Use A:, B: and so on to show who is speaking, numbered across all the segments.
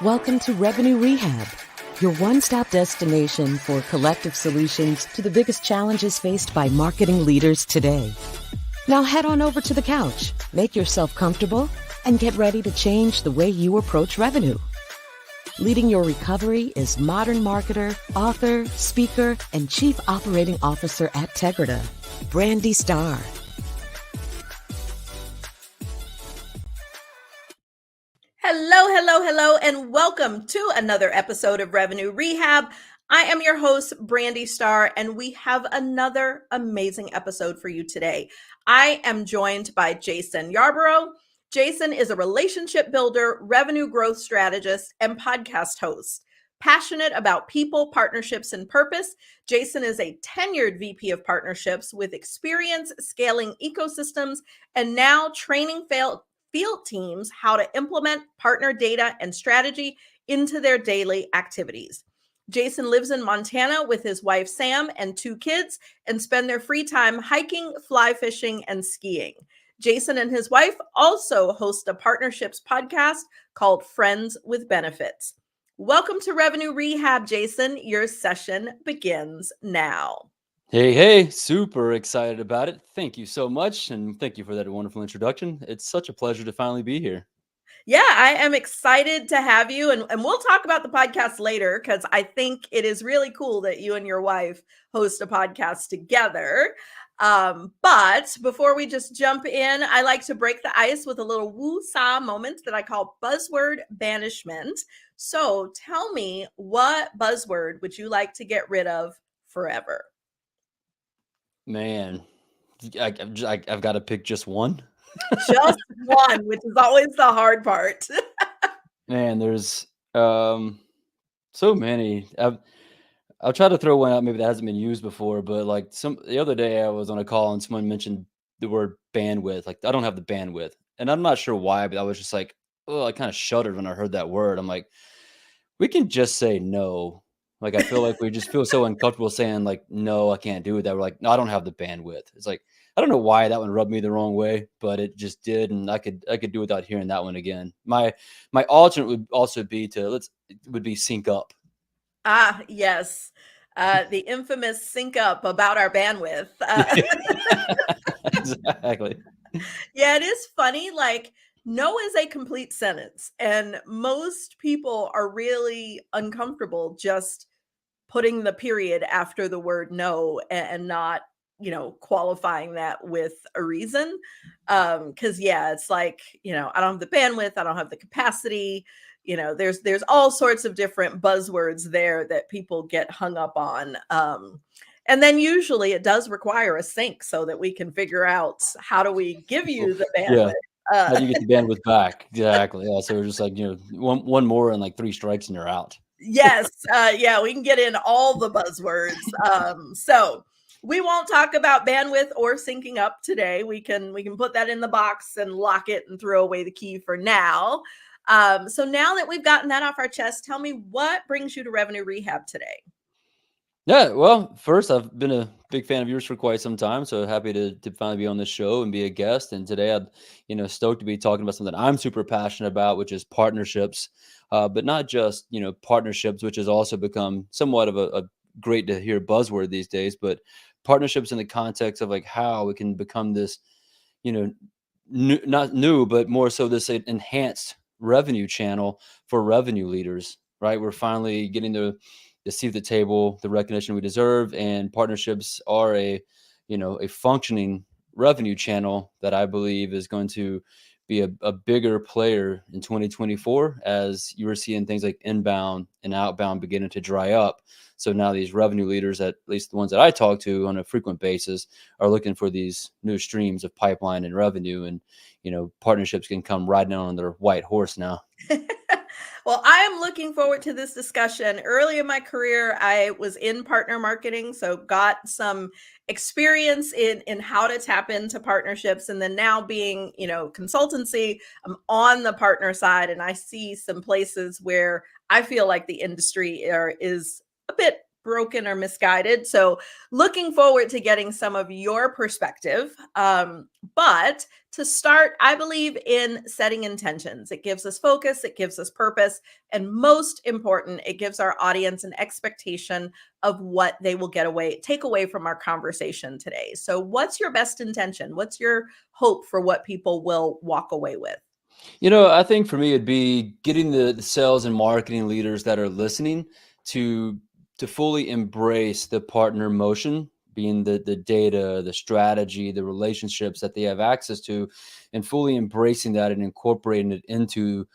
A: Welcome to Revenue Rehab, your one-stop destination for collective solutions to the biggest challenges faced by marketing leaders today. Now head on over to the couch, make yourself comfortable, and get ready to change the way you approach revenue. Leading your recovery is modern marketer, author, speaker, and chief operating officer at Tegrita, Brandi Starr.
B: Hello, and welcome to another episode of Revenue Rehab. I am your host, Brandi Starr, and we have another amazing episode for you today. I am joined by Jason Yarborough. Jason is a relationship builder, revenue growth strategist, and podcast host. Passionate about people, partnerships, and purpose, Jason is a tenured VP of partnerships with experience scaling ecosystems and now training field teams how to implement partner data and strategy into their daily activities. Jason lives in Montana with his wife, Sam, and 2 kids and spend their free time hiking, fly fishing, and skiing. Jason and his wife also host a partnerships podcast called Friends with Benefits. Welcome to Revenue Rehab, Jason. Your session begins now.
C: Hey, super excited about it. Thank you so much. And thank you for that wonderful introduction. It's such a pleasure to finally be here.
B: Yeah, I am excited to have you. And we'll talk about the podcast later because I think it is really cool that you and your wife host a podcast together. But before we just jump in, I like to break the ice with a little woo-saw moment that I call buzzword banishment. So tell me, what buzzword would you like to get rid of forever?
C: Man, I've got to pick just one.
B: Just one, which is always the hard part.
C: Man, there's so many. I'll try to throw one out maybe that hasn't been used before, but like the other day I was on a call and someone mentioned the word bandwidth. Like, I don't have the bandwidth. And I'm not sure why, but I was just like, oh, I kind of shuddered when I heard that word. I'm like, we can just say no. Like, I feel like we just feel so uncomfortable saying like, no, I can't do that. We're like, no, I don't have the bandwidth. It's like, I don't know why that one rubbed me the wrong way, but it just did. And I could do without hearing that one again. My alternate would also be sync up.
B: Ah, yes. The infamous sync up about our bandwidth.
C: Exactly.
B: Yeah, it is funny. Like, no is a complete sentence. And most people are really uncomfortable just putting the period after the word no and not, qualifying that with a reason. Because yeah, it's like, I don't have the bandwidth, I don't have the capacity. There's all sorts of different buzzwords there that people get hung up on. And then usually it does require a sync so that we can figure out how do we give you the bandwidth.
C: Yeah. How do you get the bandwidth back? Exactly. Yeah. So we're just like, one more and like 3 strikes and you're out.
B: Yes. Yeah, we can get in all the buzzwords. So we won't talk about bandwidth or syncing up today. We can put that in the box and lock it and throw away the key for now. So now that we've gotten that off our chest, tell me, what brings you to Revenue Rehab today?
C: Yeah, well, first, I've been a big fan of yours for quite some time, so happy to finally be on this show and be a guest. And today, I'm stoked to be talking about something I'm super passionate about, which is partnerships, but not just partnerships, which has also become somewhat of a great to hear buzzword these days, but partnerships in the context of like how we can become this, not new, but more so this enhanced revenue channel for revenue leaders. Right, we're finally getting the seat at the table, the recognition we deserve, and partnerships are a functioning revenue channel that I believe is going to be a bigger player in 2024 as you were seeing things like inbound and outbound beginning to dry up. So now these revenue leaders, at least the ones that I talk to on a frequent basis, are looking for these new streams of pipeline and revenue, and partnerships can come riding on their white horse now.
B: Well, I am looking forward to this discussion. Early in my career, I was in partner marketing, so got some experience in how to tap into partnerships. And then now being, consultancy, I'm on the partner side, and I see some places where I feel like the industry is a bit broken or misguided. So looking forward to getting some of your perspective. But to start, I believe in setting intentions. It gives us focus, it gives us purpose, and most important, it gives our audience an expectation of what they will take away from our conversation today. So what's your best intention? What's your hope for what people will walk away with?
C: I think for me, it'd be getting the sales and marketing leaders that are listening to fully embrace the partner motion, being the data, the strategy, the relationships that they have access to, and fully embracing that and incorporating it into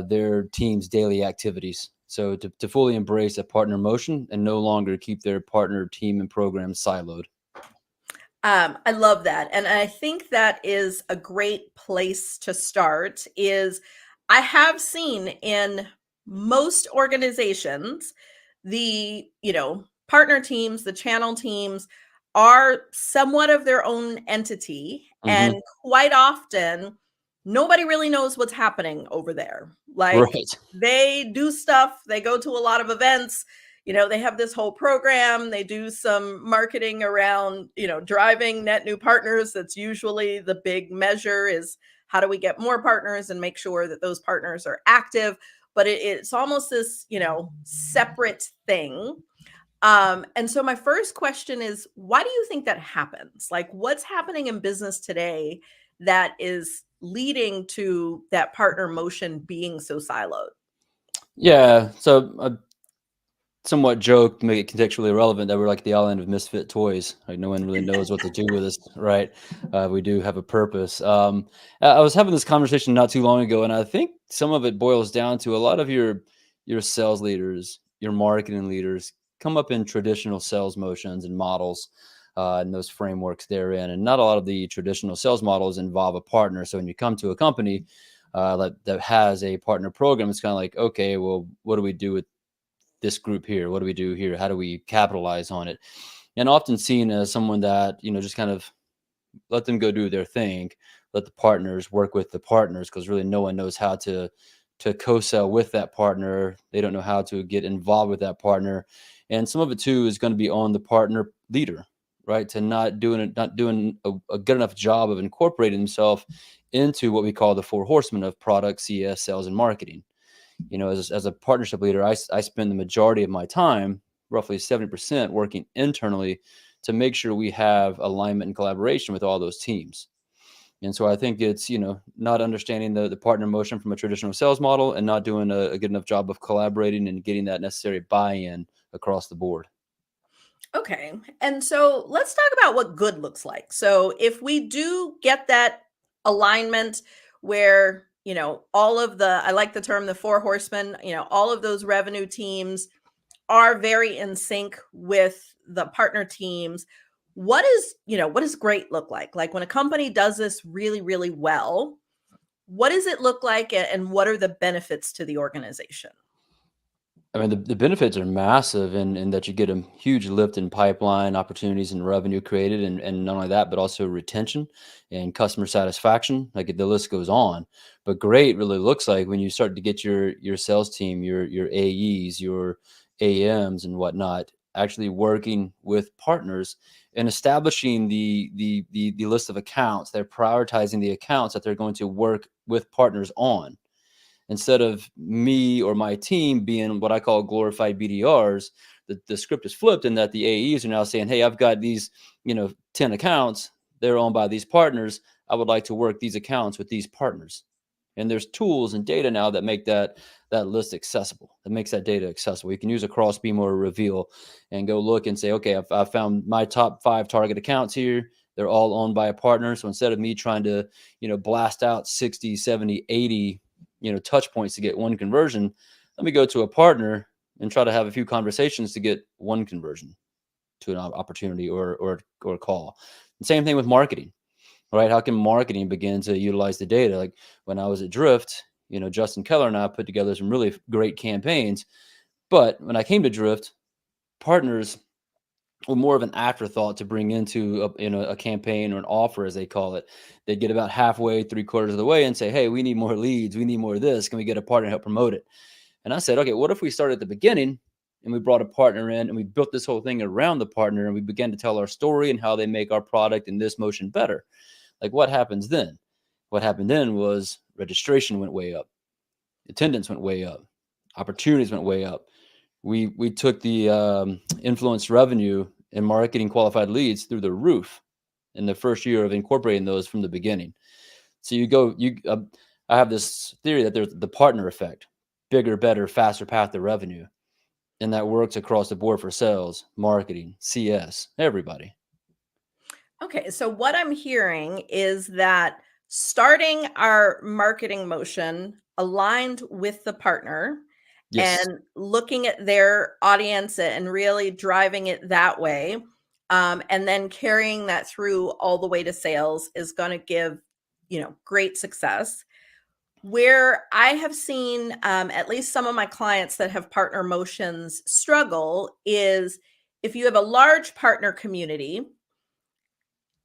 C: their team's daily activities. So to fully embrace a partner motion and no longer keep their partner team and program siloed.
B: I love that. And I think that is a great place to start. Is I have seen in most organizations, the, partner teams, the channel teams are somewhat of their own entity.
C: Mm-hmm.
B: And quite often, nobody really knows what's happening over there. Like
C: Right.
B: they do stuff, they go to a lot of events, they have this whole program, they do some marketing around, driving net new partners. That's usually the big measure, is how do we get more partners and make sure that those partners are active. But it's almost this, separate thing. And so my first question is, why do you think that happens? Like, what's happening in business today that is leading to that partner motion being so siloed?
C: Yeah. So somewhat joke to make it contextually relevant that we're like the island of misfit toys. Like no one really knows what to do with us, right? We do have a purpose. I was having this conversation not too long ago, and I think some of it boils down to a lot of your sales leaders, your marketing leaders come up in traditional sales motions and models, and those frameworks therein. And not a lot of the traditional sales models involve a partner. So when you come to a company that has a partner program, it's kind of like, okay, well, what do we do with this group here? What do we do here? How do we capitalize on it? And often seen as someone that, just kind of let them go do their thing, let the partners work with the partners, because really no one knows how to co-sell with that partner. They don't know how to get involved with that partner. And some of it too is going to be on the partner leader, right? To not doing a good enough job of incorporating himself into what we call the 4 horsemen of product, CS, sales, and marketing. As a partnership leader, I spend the majority of my time, roughly 70%, working internally to make sure we have alignment and collaboration with all those teams. And so I think it's, not understanding the partner motion from a traditional sales model and not doing a good enough job of collaborating and getting that necessary buy-in across the board.
B: Okay. And so let's talk about what good looks like. So if we do get that alignment where, all of I like the term, the 4 horsemen, all of those revenue teams are very in sync with the partner teams. What does great look like? Like when a company does this really, really well, what does it look like and what are the benefits to the organization?
C: I mean, the benefits are massive in that you get a huge lift in pipeline opportunities and revenue created. And not only that, but also retention and customer satisfaction. Like the list goes on. But great really looks like when you start to get your sales team, your AEs, your AMs and whatnot, actually working with partners and establishing the list of accounts. They're prioritizing the accounts that they're going to work with partners on. Instead of me or my team being what I call glorified BDRs, the script is flipped in that the AEs are now saying, hey, I've got these, 10 accounts. They're owned by these partners. I would like to work these accounts with these partners. And there's tools and data now that make that list accessible, that makes that data accessible. You can use a crossbeam or a reveal and go look and say, okay, I've found my top 5 target accounts here. They're all owned by a partner. So instead of me trying to, blast out 60, 70, 80, touch points to get one conversion, let me go to a partner and try to have a few conversations to get one conversion to an opportunity or a call. And same thing with marketing, right? How can marketing begin to utilize the data? Like when I was at Drift, Justin Keller and I put together some really great campaigns. But when I came to Drift, partners were more of an afterthought to bring into a campaign or an offer, as they call it. They'd get about halfway, 3/4 of the way and say, hey, we need more leads. We need more of this. Can we get a partner to help promote it? And I said, okay, what if we start at the beginning and we brought a partner in, and we built this whole thing around the partner, and we began to tell our story and how they make our product in this motion better. Like, what happens then? What happened then was registration went way up, attendance went way up, opportunities went way up. We took the influence revenue and marketing qualified leads through the roof in the first year of incorporating those from the beginning. So I have this theory that there's the partner effect, bigger, better, faster path to revenue. And that works across the board for sales, marketing, CS, everybody.
B: Okay, so what I'm hearing is that starting our marketing motion aligned with the partner
C: Yes.
B: and looking at their audience and really driving it that way, and then carrying that through all the way to sales is going to give, great success. Where I have seen at least some of my clients that have partner motions struggle is if you have a large partner community,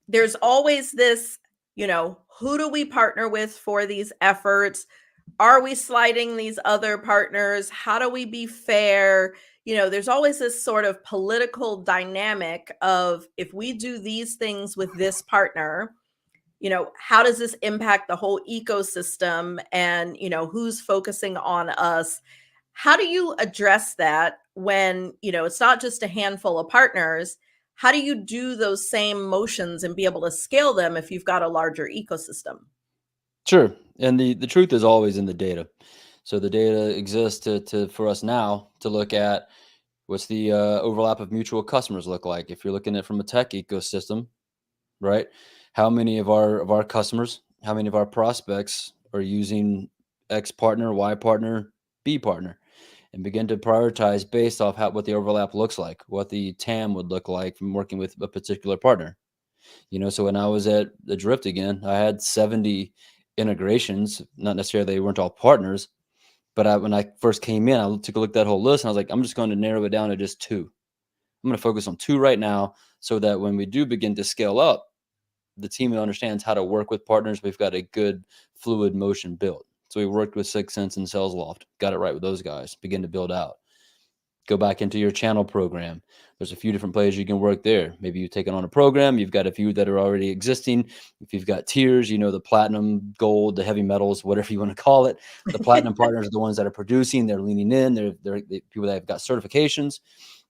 B: there's always this, who do we partner with for these efforts? Are we sliding these other partners? How do we be fair? There's always this sort of political dynamic of if we do these things with this partner, how does this impact the whole ecosystem and, who's focusing on us? How do you address that when, it's not just a handful of partners? How do you do those same motions and be able to scale them if you've got a larger ecosystem?
C: Sure. And the truth is always in the data. So the data exists for us now to look at what's the overlap of mutual customers look like. If you're looking at it from a tech ecosystem, right? How many of our customers, how many of our prospects are using X partner, Y partner, B partner, and begin to prioritize based off what the overlap looks like, what the TAM would look like from working with a particular partner. So when I was at the Drift again, I had 70 integrations, not necessarily they weren't all partners, but when I first came in, I took a look at that whole list and I was like, I'm just going to narrow it down to just 2. I'm going to focus on 2 right now so that when we do begin to scale up, the team understands how to work with partners. We've got a good fluid motion built. So we worked with 6 Sense and Sales Loft, got it right with those guys, begin to build out. Go back into your channel program. There's a few different places you can work there. Maybe you've taken on a program. You've got a few that are already existing. If you've got tiers, the platinum, gold, the heavy metals, whatever you want to call it. The platinum partners are the ones that are producing. They're leaning in. They're the people that have got certifications.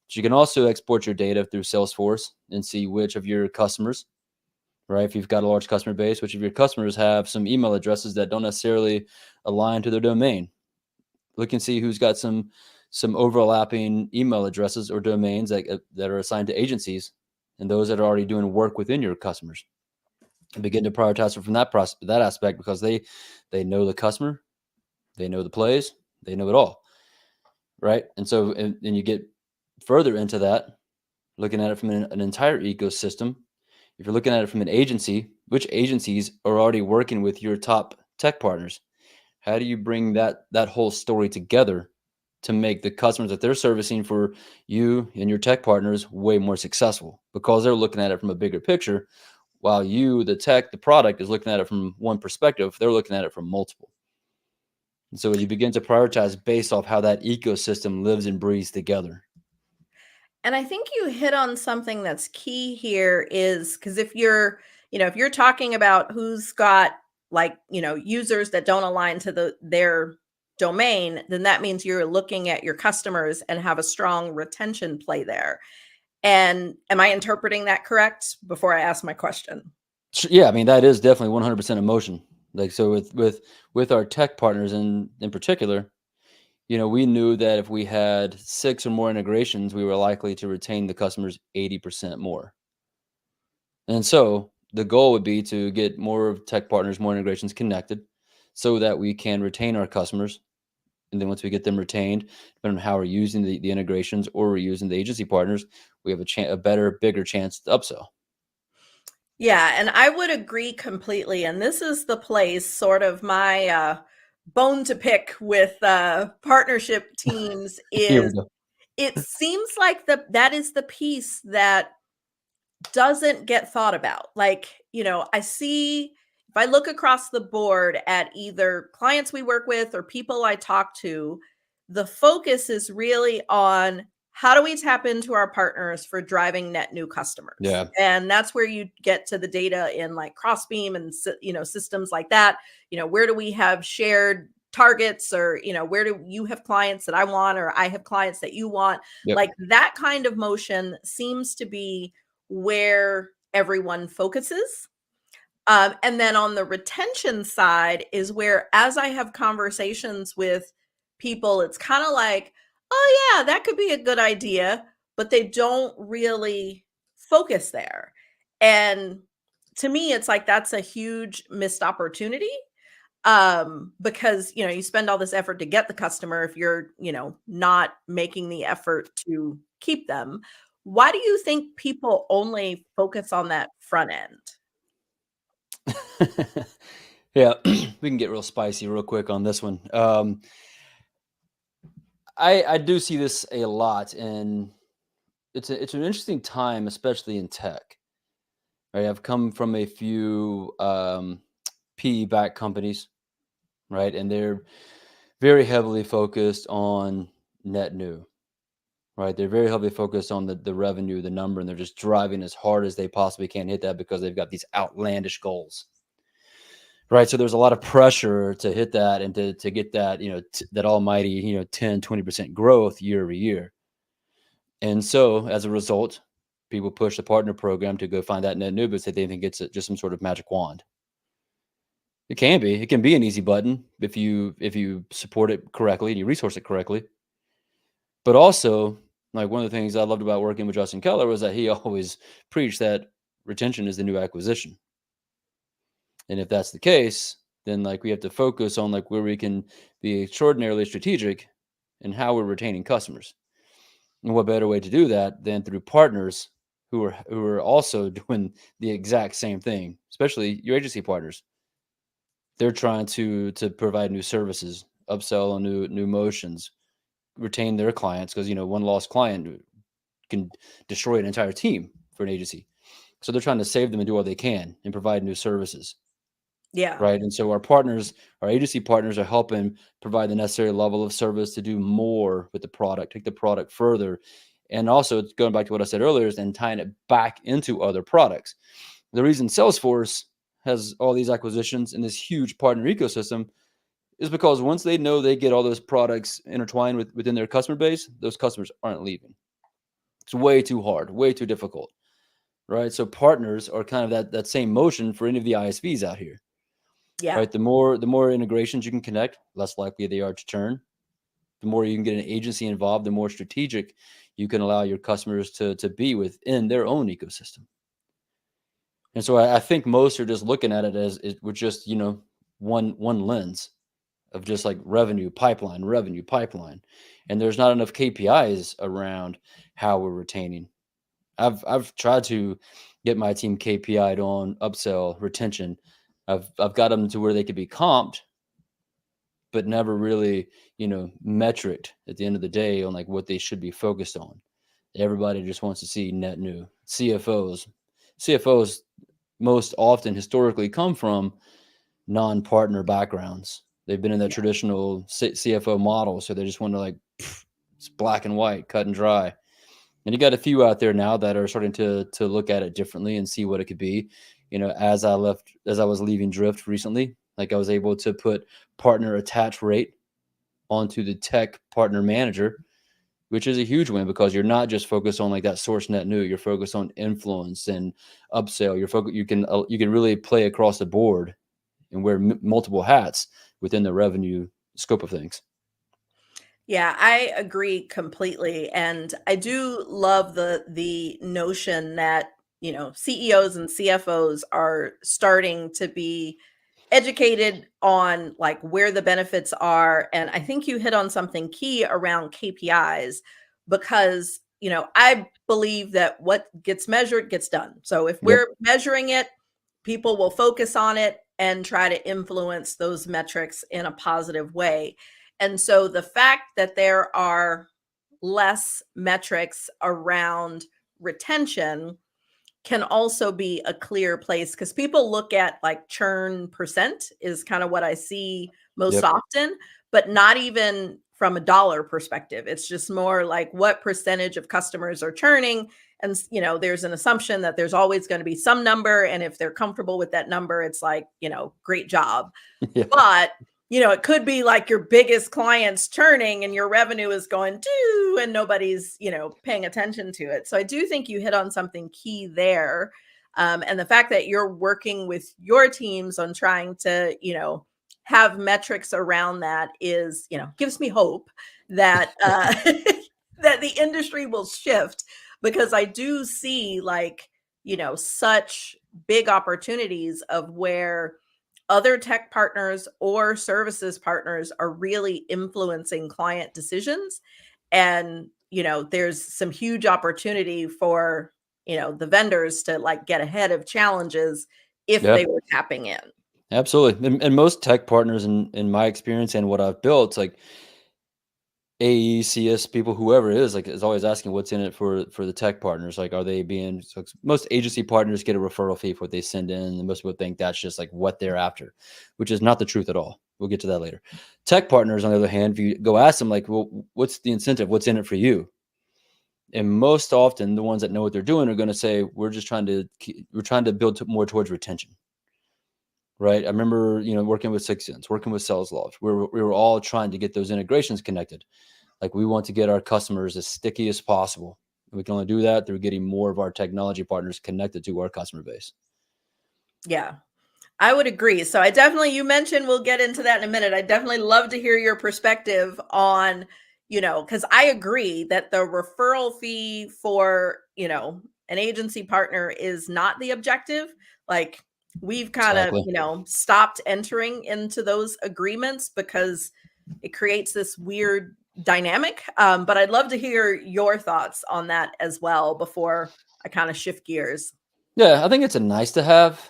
C: So you can also export your data through Salesforce and see which of your customers, right? If you've got a large customer base, which of your customers have some email addresses that don't necessarily align to their domain. Look and see who's got some overlapping email addresses or domains that are assigned to agencies and those that are already doing work within your customers. And begin to prioritize it from that aspect because they know the customer, they know the plays, they know it all, right? And so and you get further into that, looking at it from an entire ecosystem. If you're looking at it from an agency, which agencies are already working with your top tech partners? How do you bring that whole story together to make the customers that they're servicing for you and your tech partners way more successful? Because they're looking at it from a bigger picture, while you, the product, is looking at it from one perspective. They're looking at it from multiple. And so you begin to prioritize based off how that ecosystem lives and breathes together.
B: And I think you hit on something that's key here is because if you're talking about who's got users that don't align to their domain, then that means you're looking at your customers and have a strong retention play there. And am I interpreting that correct before I ask my question?
C: Yeah, I mean, that is definitely 100% emotion. Like, so with our tech partners in particular, we knew that if we had 6 or more integrations, we were likely to retain the customers 80% more. And so the goal would be to get more tech partners, more integrations connected so that we can retain our customers. And then once we get them retained, depending on how we're using the integrations or we're using the agency partners, we have a better, bigger chance to upsell.
B: Yeah, and I would agree completely. And this is the place, sort of my bone to pick with partnership teams
C: Here we
B: is
C: go.
B: it seems like that is the piece that doesn't get thought about. I see if I look across the board at either clients we work with or people I talk to, the focus is really on how do we tap into our partners for driving net new customers?
C: Yeah.
B: And that's where you get to the data in like Crossbeam and, systems like that. Where do we have shared targets, or, where do you have clients that I want, or I have clients that you want?
C: Yep.
B: Like that kind of motion seems to be where everyone focuses. And then on the retention side is where, as I have conversations with people, it's kind of like, oh yeah, that could be a good idea, but they don't really focus there. And to me, it's like that's a huge missed opportunity, because you spend all this effort to get the customer if you're not making the effort to keep them. Why do you think people only focus on that front end?
C: Yeah, we can get real spicy real quick on this one. I do see this a lot, and it's an interesting time, especially in tech. Right, I've come from a few PE-backed companies, right, and they're very heavily focused on net new. Right, they're very heavily focused on the revenue, the number, and they're just driving as hard as they possibly can hit that because they've got these outlandish goals. Right, so there's a lot of pressure to hit that and to get that, that almighty, 10, 20% growth year over year. And so as a result, people push the partner program to go find that net new, but they think it's just some sort of magic wand. It can be. It can be an easy button if you support it correctly and you resource it correctly. But also, like, one of the things I loved about working with Justin Keller was that he always preached that retention is the new acquisition. And if that's the case, then like we have to focus on like where we can be extraordinarily strategic in how we're retaining customers. And what better way to do that than through partners who are also doing the exact same thing, especially your agency partners. They're trying to provide new services, upsell on new motions, retain their clients, because one lost client can destroy an entire team for an agency. So they're trying to save them and do all they can and provide new services.
B: Yeah.
C: Right. And so our partners, our agency partners, are helping provide the necessary level of service to do more with the product, take the product further. And also, it's going back to what I said earlier, is then tying it back into other products. The reason Salesforce has all these acquisitions in this huge partner ecosystem is because once they know they get all those products intertwined within their customer base, those customers aren't leaving. It's way too hard, way too difficult. Right. So partners are kind of that same motion for any of the ISVs out here.
B: Yeah.
C: Right. The more integrations you can connect, less likely they are to turn. The more you can get an agency involved, the more strategic you can allow your customers to be within their own ecosystem. And so I think most are just looking at it as it with just, one lens of just like revenue pipeline. And there's not enough KPIs around how we're retaining. I've tried to get my team KPI'd on upsell, retention. I've got them to where they could be comped, but never really, metriced at the end of the day on like what they should be focused on. Everybody just wants to see net new. CFOs most often historically come from non-partner backgrounds. They've been in that traditional CFO model, so they just want to like, it's black and white, cut and dry. And you got a few out there now that are starting to look at it differently and see what it could be. As I was leaving Drift recently, like I was able to put partner attach rate onto the tech partner manager, which is a huge win because you're not just focused on like that source net new. You're focused on influence and upsell. You can really play across the board and wear multiple hats within the revenue scope of things.
B: Yeah, I agree completely. And I do love the notion that, CEOs and CFOs are starting to be educated on like where the benefits are. And I think you hit on something key around KPIs, because, I believe that what gets measured gets done. So if we're measuring it, people will focus on it and try to influence those metrics in a positive way. And so the fact that there are less metrics around retention can also be a clear place, because people look at like churn percent is kind of what I see most often, but not even from a dollar perspective. It's just more like what percentage of customers are churning. And, there's an assumption that there's always going to be some number. And if they're comfortable with that number, it's like, great job.
C: Yeah.
B: But, it could be like your biggest clients churning and your revenue is going to, and nobody's, paying attention to it. So I do think you hit on something key there. And the fact that you're working with your teams on trying to, have metrics around that is, gives me hope that, that the industry will shift, because I do see such big opportunities of where other tech partners or services partners are really influencing client decisions. And, there's some huge opportunity for, the vendors to get ahead of challenges if they were tapping in.
C: Absolutely. And most tech partners in my experience and what I've built, like AE, CS people, whoever it is always asking what's in it for the tech partners. Like, are they being, so most agency partners get a referral fee for what they send in. And most people think that's just like what they're after, which is not the truth at all. We'll get to that later. Tech partners, on the other hand, if you go ask them like, well, what's the incentive? What's in it for you? And most often the ones that know what they're doing are going to say, we're trying to build more towards retention. Right. I remember, working with 6 Sense, working with Sales Loft, we were all trying to get those integrations connected. Like, we want to get our customers as sticky as possible. And we can only do that through getting more of our technology partners connected to our customer base.
B: Yeah, I would agree. So you mentioned, we'll get into that in a minute. I definitely love to hear your perspective on, because I agree that the referral fee for, an agency partner is not the objective. Like, we've kind of, stopped entering into those agreements because it creates this weird dynamic. But I'd love to hear your thoughts on that as well before I kind of shift gears.
C: Yeah, I think it's a nice to have.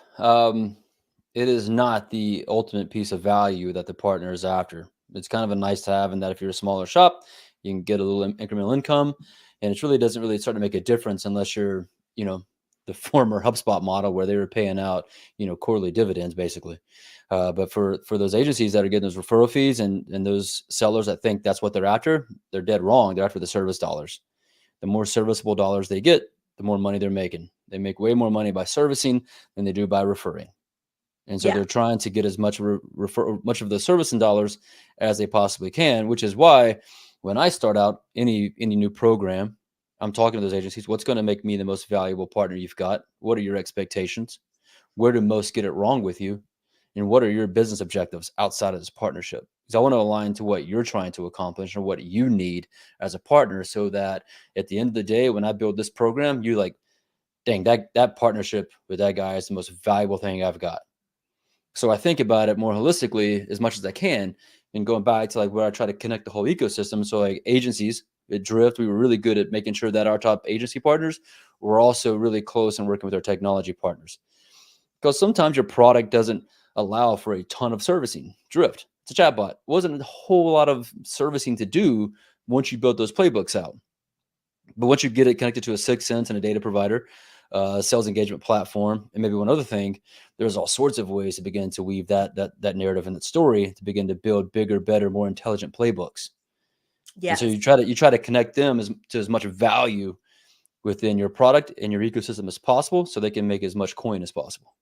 C: It is not the ultimate piece of value that the partner is after. It's kind of a nice to have, in that if you're a smaller shop, you can get a little incremental income, and it really doesn't really start to make a difference unless you're, the former HubSpot model where they were paying out, quarterly dividends basically. But for those agencies that are getting those referral fees and those sellers that think that's what they're after, they're dead wrong. They're after the service dollars. The more serviceable dollars they get, the more money they're making. They make way more money by servicing than they do by referring. And so they're trying to get as much much of the servicing dollars as they possibly can, which is why when I start out any new program, I'm talking to those agencies. What's going to make me the most valuable partner you've got? What are your expectations? Where do most get it wrong with you? And what are your business objectives outside of this partnership? Because I want to align to what you're trying to accomplish or what you need as a partner, so that at the end of the day, when I build this program, you're like, dang, that partnership with that guy is the most valuable thing I've got. So I think about it more holistically as much as I can, and going back to where I try to connect the whole ecosystem. So agencies at Drift, we were really good at making sure that our top agency partners were also really close and working with our technology partners. Because sometimes your product doesn't allow for a ton of servicing. Drift, it's a chatbot. Wasn't a whole lot of servicing to do once you built those playbooks out. But once you get it connected to a 6 Sense and a data provider, sales engagement platform, and maybe one other thing, there's all sorts of ways to begin to weave that narrative and that story to begin to build bigger, better, more intelligent playbooks.
B: Yes.
C: And so you try to connect them to as much value within your product and your ecosystem as possible, so they can make as much coin as possible.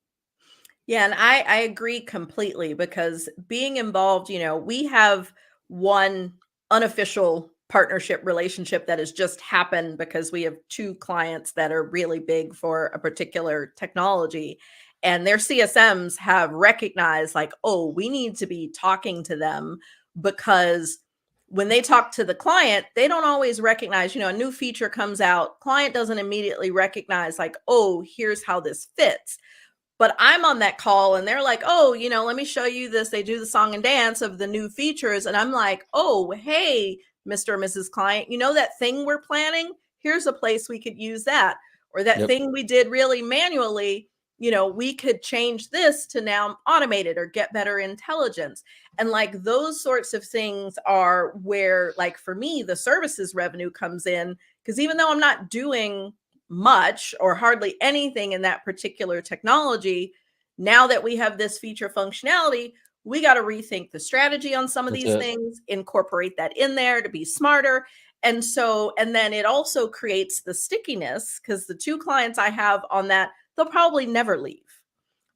B: Yeah, and I agree completely, because being involved, we have one unofficial partnership relationship that has just happened because we have 2 clients that are really big for a particular technology, and their CSMs have recognized oh, we need to be talking to them, because when they talk to the client, they don't always recognize, a new feature comes out, client doesn't immediately recognize oh, here's how this fits. But I'm on that call and they're like, oh, let me show you this. They do the song and dance of the new features. And I'm like, oh, hey, Mr. or Mrs. Client, that thing we're planning? Here's a place we could use that. Or that thing we did really manually, we could change this to now automate it or get better intelligence. And those sorts of things are where, for me, the services revenue comes in. Because even though I'm not doing much or hardly anything in that particular technology, now that we have this feature functionality, we got to rethink the strategy on some of
C: That's
B: these
C: it.
B: things, incorporate that in there to be smarter. And then it also creates the stickiness, because the 2 clients I have on that, they'll probably never leave,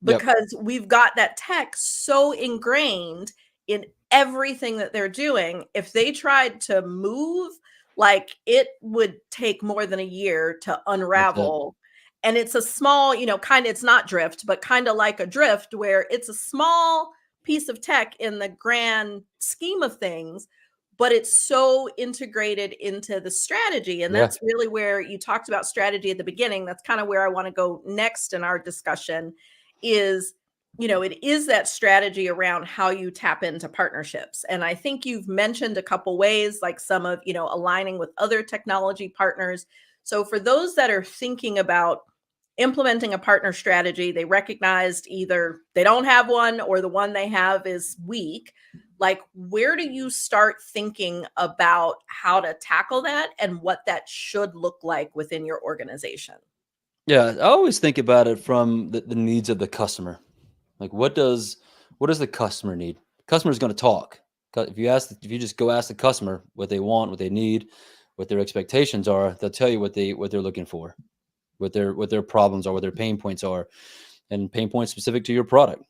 C: Yep.
B: because we've got that tech so ingrained in everything that they're doing. If they tried to move, like, it would take more than a year to
C: That's it.
B: unravel. And it's a small, it's not drift, but kind of like a drift, where it's a small piece of tech in the grand scheme of things, but it's so integrated into the strategy. And
C: Yeah.
B: that's really where you talked about strategy at the beginning. That's kind of where I want to go next in our discussion is, it is that strategy around how you tap into partnerships. And I think you've mentioned a couple ways, like some of, aligning with other technology partners. So for those that are thinking about implementing a partner strategy, they recognized either they don't have one or the one they have is weak. Like, where do you start thinking about how to tackle that and what that should look like within your organization?
C: Yeah. I always think about it from the needs of the customer. Like, what does the customer need? Customer's going to talk. If you just go ask the customer what they want, what they need, what their expectations are, they'll tell you what they're looking for, what their problems are, what their pain points are, and pain points specific to your product.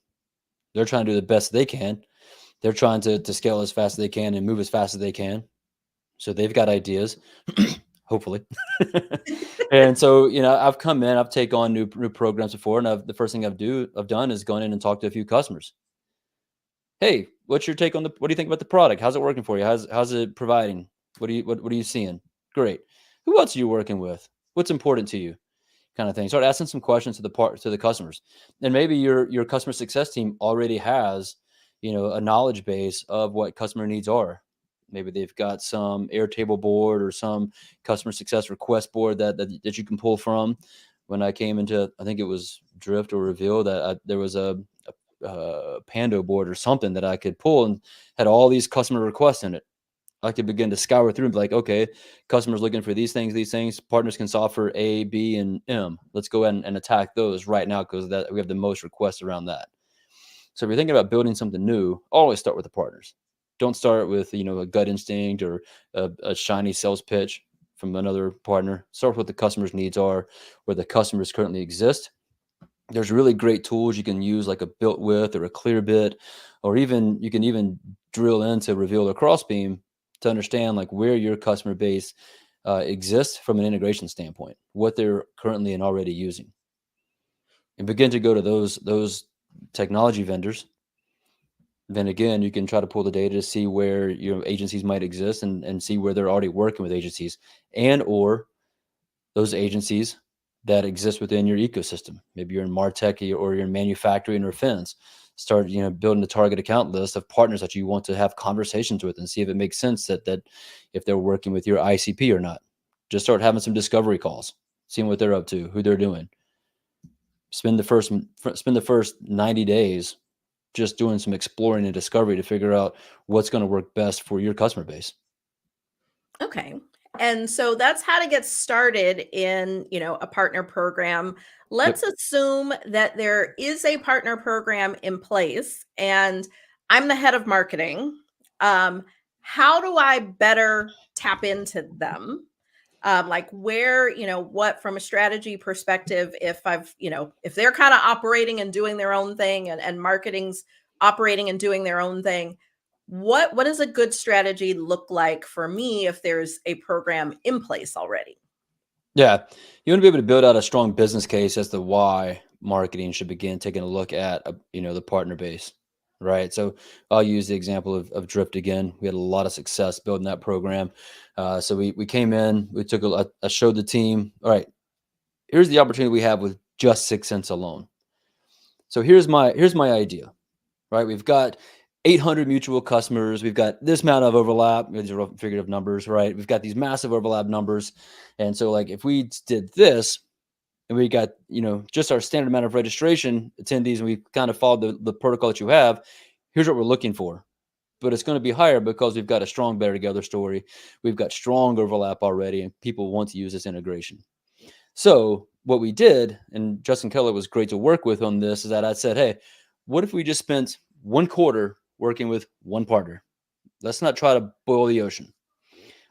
C: They're trying to do the best they can. They're trying to scale as fast as they can and move as fast as they can. So they've got ideas, hopefully. And so, I've come in, I've taken on new programs before, and the first thing I've done is gone in and talked to a few customers. Hey, what's your take on what do you think about the product? How's it working for you? How's it providing? What are you seeing? Great. Who else are you working with? What's important to you? Kind of thing. Start asking some questions to the customers. And maybe your customer success team already has, a knowledge base of what customer needs are. Maybe they've got some Airtable board or some customer success request board that you can pull from. When I came into, I think it was Drift or Reveal, that there was a Pando board or something that I could pull and had all these customer requests in it. I could begin to scour through and be like, okay, customers looking for these things, partners can solve for A, B, and M. Let's go ahead and attack those right now, because we have the most requests around that. So if you're thinking about building something new, always start with the partners. Don't start with, a gut instinct or a shiny sales pitch from another partner. Start with what the customer's needs are, where the customers currently exist. There's really great tools you can use, like a built with or a Clearbit, or you can even drill into Reveal or Crossbeam to understand like where your customer base exists from an integration standpoint, what they're currently and already using, and begin to go to those technology vendors. Then again, you can try to pull the data to see where agencies might exist and see where they're already working with agencies or those agencies that exist within your ecosystem. Maybe you're in MarTech or you're in manufacturing or fins. Start, building a target account list of partners that you want to have conversations with and see if it makes sense that if they're working with your ICP or not. Just start having some discovery calls, seeing what they're up to, who they're doing. Spend the first 90 days just doing some exploring and discovery to figure out what's going to work best for your customer base.
B: Okay. And so that's how to get started in, a partner program. Let's
C: Yep.
B: assume that there is a partner program in place and I'm the head of marketing. How do I better tap into them? Like, where, what from a strategy perspective, if if they're kind of operating and doing their own thing and marketing's operating and doing their own thing, what does a good strategy look like for me if there's a program in place already?
C: Yeah. You want to be able to build out a strong business case as to why marketing should begin taking a look at, the partner base, right? So I'll use the example of Drift again. We had a lot of success building that program. So we came in, we took I showed the team, all right, here's the opportunity we have with just 6 cents alone. So here's my idea, right? We've got 800 mutual customers. We've got this amount of overlap. These are figurative numbers, right? We've got these massive overlap numbers. And so like if we did this and we got, just our standard amount of registration attendees and we kind of followed the protocol that you have, here's what we're looking for. But it's going to be higher because we've got a strong Better Together story. We've got strong overlap already and people want to use this integration. So what we did, and Justin Keller was great to work with on this, is that I said, hey, what if we just spent one quarter working with one partner. Let's not try to boil the ocean.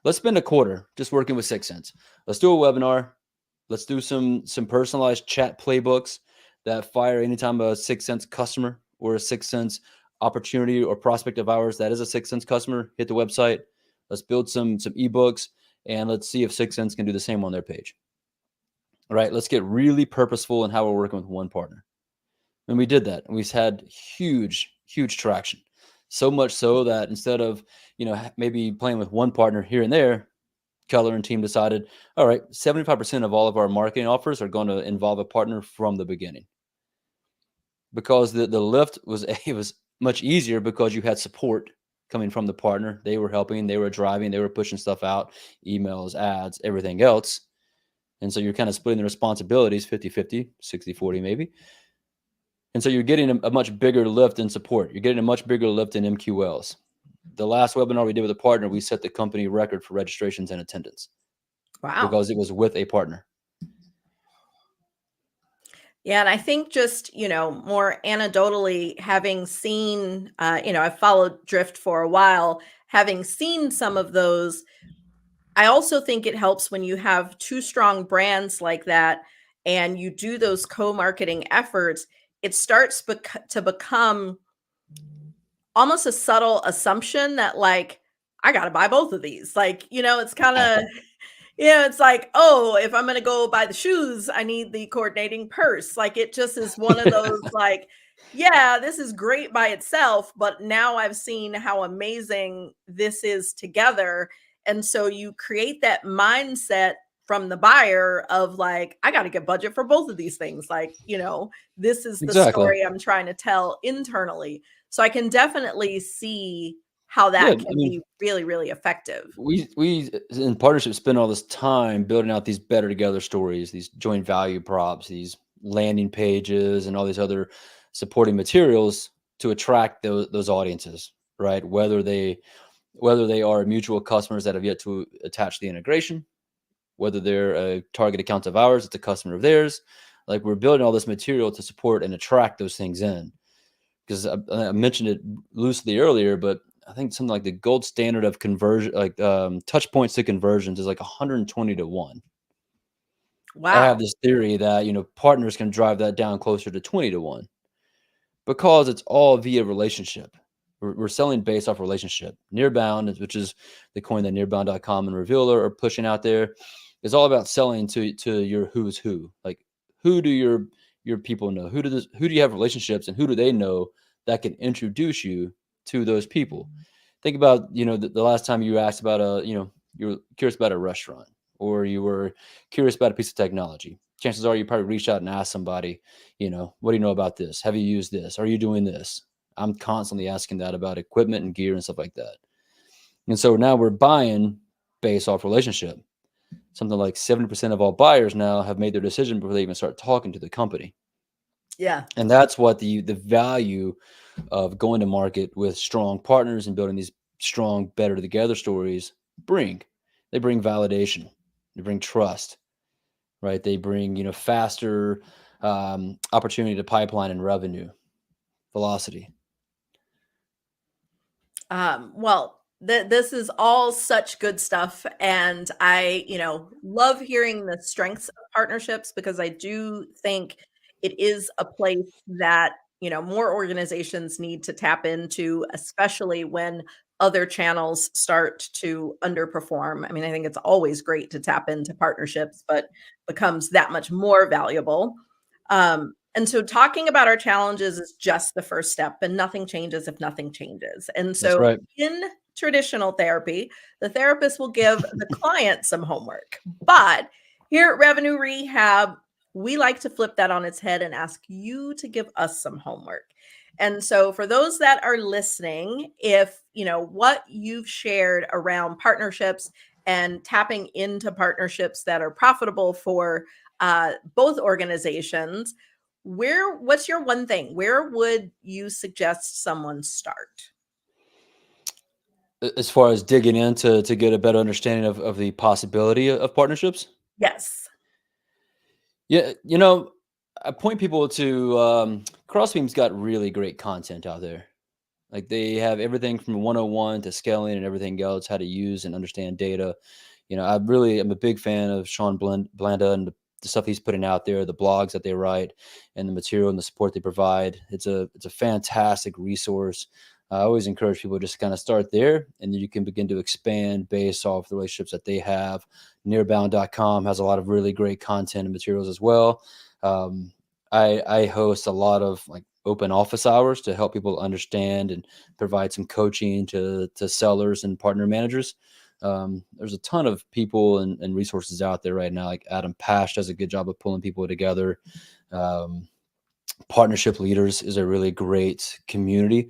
C: Let's spend a quarter just working with 6 Cents. Let's do a webinar. Let's do some personalized chat playbooks that fire anytime a 6 Cents customer or a 6 Cents opportunity or prospect of ours that is a 6 Cents customer hit the website. Let's build some ebooks, and let's see if 6 Cents can do the same on their page. All right, let's get really purposeful in how we're working with one partner. And we did that, and we've had huge traction. So much so that instead of, maybe playing with one partner here and there, Keller and team decided, all right, 75% of all of our marketing offers are going to involve a partner from the beginning. Because the lift was much easier because you had support coming from the partner. They were helping, they were driving, they were pushing stuff out, emails, ads, everything else. And so you're kind of splitting the responsibilities 50-50, 60-40 maybe. And so you're getting a much bigger lift in support. You're getting a much bigger lift in MQLs. The last webinar we did with a partner, we set the company record for registrations and attendance.
B: Wow.
C: Because it was with a partner.
B: Yeah. And I think just, more anecdotally, having seen, I've followed Drift for a while, having seen some of those, I also think it helps when you have two strong brands like that and you do those co-marketing efforts, it starts to become almost a subtle assumption that like, I got to buy both of these. Like, it's kind of, it's like, oh, if I'm going to go buy the shoes, I need the coordinating purse. Like, it just is one of those, like, yeah, this is great by itself, but now I've seen how amazing this is together. And so you create that mindset from the buyer of like, I got to get budget for both of these things. Like, this is the story I'm trying to tell internally. So I can definitely see how that can be really, really effective.
C: We in partnership spend all this time building out these better together stories, these joint value props, these landing pages, and all these other supporting materials to attract those audiences, right? Whether they are mutual customers that have yet to attach the integration, whether they're a target account of ours, it's a customer of theirs. Like, we're building all this material to support and attract those things in. Because I mentioned it loosely earlier, but I think something like the gold standard of conversion, like touch points to conversions, is like 120 to 1.
B: Wow.
C: I have this theory that, partners can drive that down closer to 20 to 1 because it's all via relationship. We're selling based off relationship. Nearbound, which is the coin that nearbound.com and Revealer are pushing out there, is all about selling to your who's who. Like, who do your people know? Who do you have relationships, and who do they know that can introduce you to those people? Think about, the last time you asked about you were curious about a restaurant, or you were curious about a piece of technology. Chances are you probably reached out and asked somebody, what do you know about this? Have you used this? Are you doing this? I'm constantly asking that about equipment and gear and stuff like that. And so now we're buying based off relationship. Something like 70% of all buyers now have made their decision before they even start talking to the company.
B: Yeah.
C: And that's what the value of going to market with strong partners and building these strong, better together stories bring. They bring validation. They bring trust, right? They bring, faster opportunity to pipeline and revenue, velocity.
B: Well, this is all such good stuff. And I, love hearing the strengths of partnerships, because I do think it is a place that, more organizations need to tap into, especially when other channels start to underperform. I mean, I think it's always great to tap into partnerships, but becomes that much more valuable. And so talking about our challenges is just the first step, and nothing changes if nothing changes. And so
C: right.
B: In traditional therapy, the therapist will give the client some homework. But here at Revenue Rehab, we like to flip that on its head and ask you to give us some homework. And so for those that are listening, if what you've shared around partnerships and tapping into partnerships that are profitable for both organizations, what's your one thing? Where would you suggest someone start?
C: As far as digging in to get a better understanding of the possibility of partnerships?
B: Yes.
C: Yeah, I point people to Crossbeam's got really great content out there. Like they have everything from 101 to scaling and everything else, how to use and understand data. I'm a big fan of Sean Blanda and the stuff he's putting out there, the blogs that they write, and the material and the support they provide. It's a fantastic resource. I always encourage people to just kind of start there, and then you can begin to expand based off the relationships that they have. Nearbound.com has a lot of really great content and materials as well. I host a lot of like open office hours to help people understand and provide some coaching to sellers and partner managers. There's a ton of people and resources out there right now. Like Adam Pash does a good job of pulling people together. Partnership Leaders is a really great community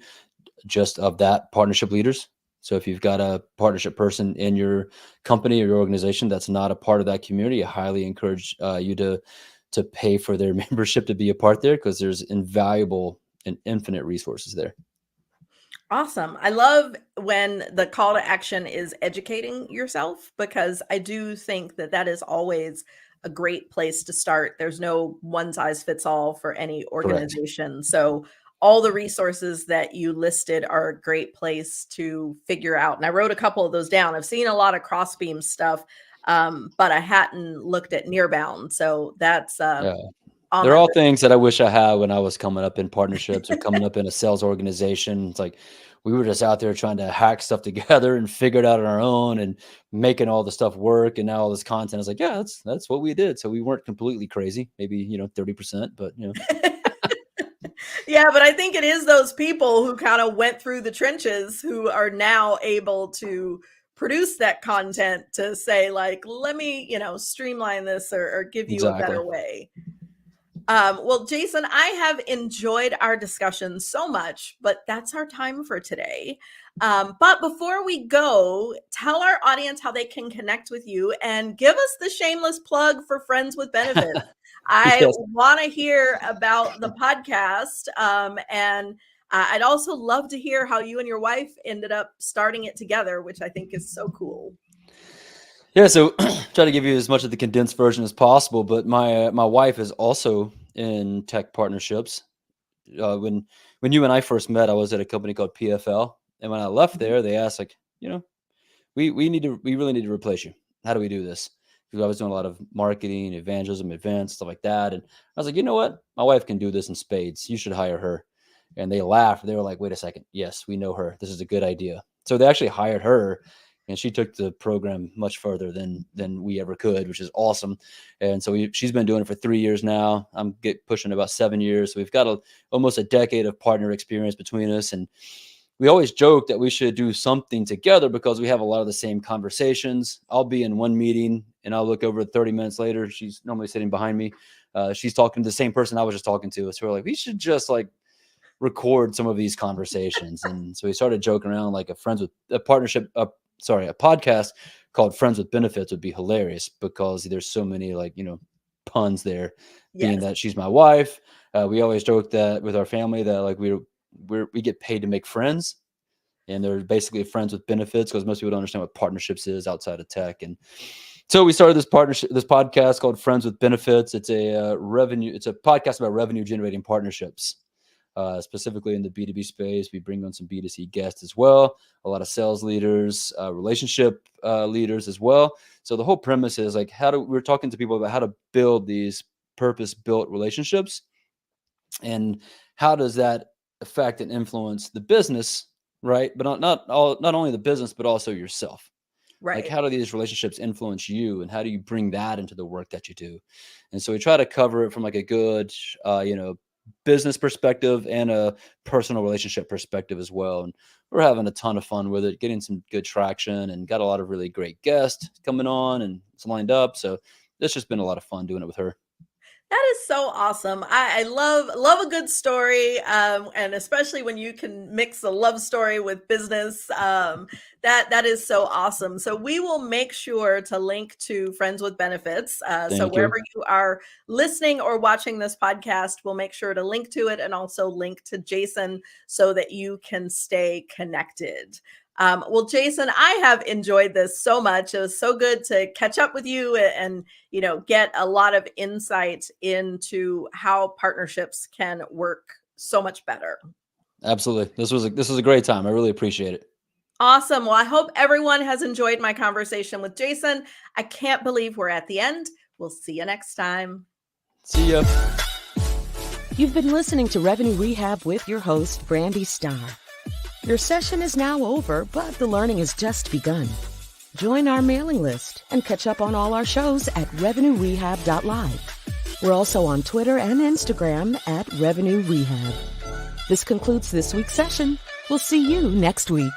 C: just of that, partnership leaders. So if you've got a partnership person in your company or your organization that's not a part of that community, I highly encourage you to pay for their membership to be a part there, because there's invaluable and infinite resources there.
B: Awesome. I love when the call to action is educating yourself, because I do think that that is always a great place to start. There's no one size fits all for any organization. Correct. So all the resources that you listed are a great place to figure out. And I wrote a couple of those down. I've seen a lot of Crossbeam stuff, but I hadn't looked at Nearbound. So that's
C: yeah. They're all things that I wish I had when I was coming up in partnerships or coming up in a sales organization. It's like we were just out there trying to hack stuff together and figure it out on our own and making all the stuff work. And now all this content is like, yeah, that's what we did. So we weren't completely crazy, maybe 30%, but
B: Yeah, but I think it is those people who kind of went through the trenches who are now able to produce that content to say, like, let me, streamline this or give you a better way. Well, Jason, I have enjoyed our discussion so much, but that's our time for today. But before we go, tell our audience how they can connect with you and give us the shameless plug for Friends with Benefits. I want to hear about the podcast. And I'd also love to hear how you and your wife ended up starting it together, which I think is so cool.
C: Yeah, so try to give you as much of the condensed version as possible. But my wife is also in tech partnerships. When you and I first met, I was at a company called PFL, and when I left there, they asked, like, we really need to replace you. How do we do this? Because I was doing a lot of marketing, evangelism, events, stuff like that, and I was like, you know what? My wife can do this in spades. You should hire her. And they laughed. They were like, wait a second. Yes, we know her. This is a good idea. So they actually hired her. And she took the program much further than we ever could, which is awesome. And so she's been doing it for 3 years now. I'm pushing about 7 years. So we've got almost a decade of partner experience between us. And we always joke that we should do something together because we have a lot of the same conversations. I'll be in one meeting and I'll look over 30 minutes later. She's normally sitting behind me. She's talking to the same person I was just talking to. So we're like, we should just record some of these conversations. And so we started joking around, like a podcast called Friends with Benefits would be hilarious, because there's so many puns there. Yes. Being that she's my wife, we always joke that with our family that we get paid to make friends, and they're basically friends with benefits, because most people don't understand what partnerships is outside of tech. And so we started this podcast called Friends with Benefits. It's a podcast about revenue generating partnerships. Specifically in the B2B space. We bring on some B2C guests as well, a lot of sales leaders, relationship leaders as well. So the whole premise is we're talking to people about how to build these purpose-built relationships, and how does that affect and influence the business, right? But not only the business, but also yourself. Right. How do these relationships influence you, and how do you bring that into the work that you do? And so we try to cover it from a good, business perspective and a personal relationship perspective as well. And we're having a ton of fun with it, getting some good traction, and got a lot of really great guests coming on, and it's lined up. So it's just been a lot of fun doing it with her.
B: That is so awesome. I love a good story, and especially when you can mix a love story with business. That is so awesome. So we will make sure to link to Friends with Benefits. So wherever you are listening or watching this podcast, we'll make sure to link to it, and also link to Jason so that you can stay connected. Well, Jason, I have enjoyed this so much. It was so good to catch up with you and, get a lot of insight into how partnerships can work so much better.
C: Absolutely. This was a great time. I really appreciate it.
B: Awesome. Well, I hope everyone has enjoyed my conversation with Jason. I can't believe we're at the end. We'll see you next time.
C: See ya.
A: You've been listening to Revenue Rehab with your host, Brandi Starr. Your session is now over, but the learning has just begun. Join our mailing list and catch up on all our shows at revenuerehab.live. We're also on Twitter and Instagram at Revenue Rehab. This concludes this week's session. We'll see you next week.